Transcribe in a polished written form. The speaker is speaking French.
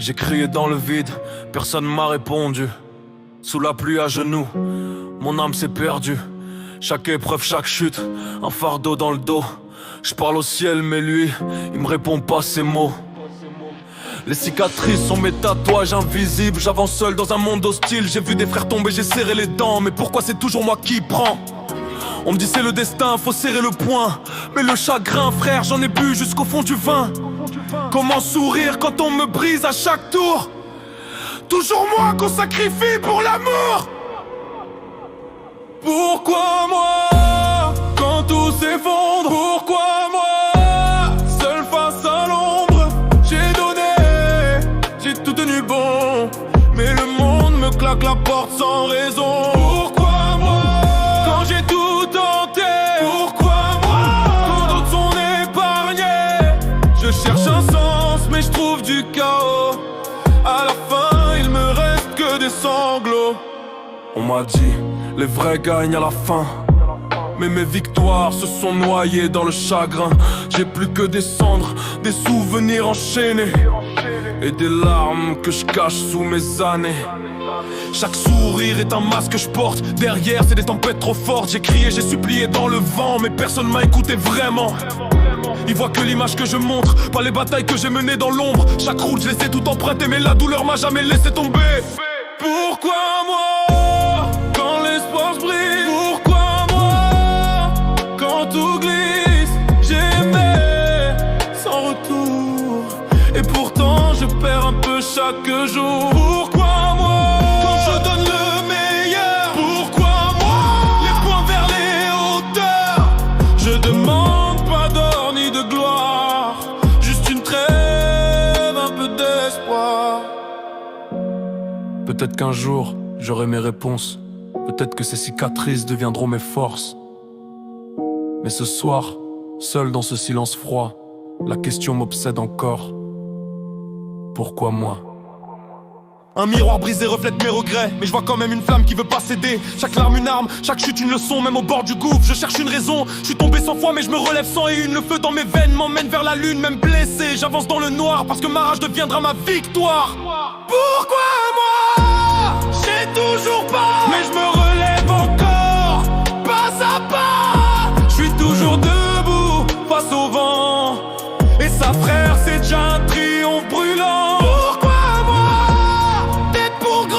J'ai crié dans le vide, personne m'a répondu. Sous la pluie à genoux, mon âme s'est perdue. Chaque épreuve, chaque chute, un fardeau dans le dos. Je parle au ciel mais lui, il me répond pas ces mots. Les cicatrices sont mes tatouages invisibles. J'avance seul dans un monde hostile. J'ai vu des frères tomber, j'ai serré les dents. Mais pourquoi c'est toujours moi qui prends? On me dit c'est le destin, faut serrer le poing. Mais le chagrin, frère, j'en ai bu jusqu'au fond du vin. Comment sourire quand on me brise à chaque tour? Toujours moi qu'on sacrifie pour l'amour. Pourquoi moi quand tout s'effondre? Pourquoi moi seul face à l'ombre? J'ai donné, j'ai tout tenu bon, mais le monde me claque la porte sans raison. Pourquoi moi quand j'ai tout tenté? Pourquoi moi quand d'autres sont épargnés? Je cherche un sens mais je trouve du chaos. À la fin il me reste que des sanglots. On m'a dit les vrais gagnent à la fin, mais mes victoires se sont noyées dans le chagrin. J'ai plus que des cendres, des souvenirs enchaînés et des larmes que je cache sous mes années. Chaque sourire est un masque que je porte. Derrière c'est des tempêtes trop fortes. J'ai crié, j'ai supplié dans le vent, mais personne m'a écouté vraiment. Ils voient que l'image que je montre, pas les batailles que j'ai menées dans l'ombre. Chaque route je les ai tout emprunté, mais la douleur m'a jamais laissé tomber. Pourquoi moi quand l'espoir se brise? Pourquoi moi quand tout glisse? J'ai aimé sans retour, et pourtant je perds un peu chaque jour. Pourquoi moi quand je donne le meilleur? Pourquoi moi les poings vers les hauteurs? Je demande pas d'or ni de gloire, juste une trêve, un peu d'espoir. Peut-être qu'un jour j'aurai mes réponses. Peut-être que ces cicatrices deviendront mes forces. Mais ce soir, seul dans ce silence froid, la question m'obsède encore. Pourquoi moi? Un miroir brisé reflète mes regrets, mais je vois quand même une flamme qui veut pas céder. Chaque larme une arme, chaque chute une leçon, même au bord du gouffre je cherche une raison. Je suis tombé 100 fois mais je me relève 101. Le feu dans mes veines m'emmène vers la lune, même blessé j'avance dans le noir, parce que ma rage deviendra ma victoire. Pourquoi moi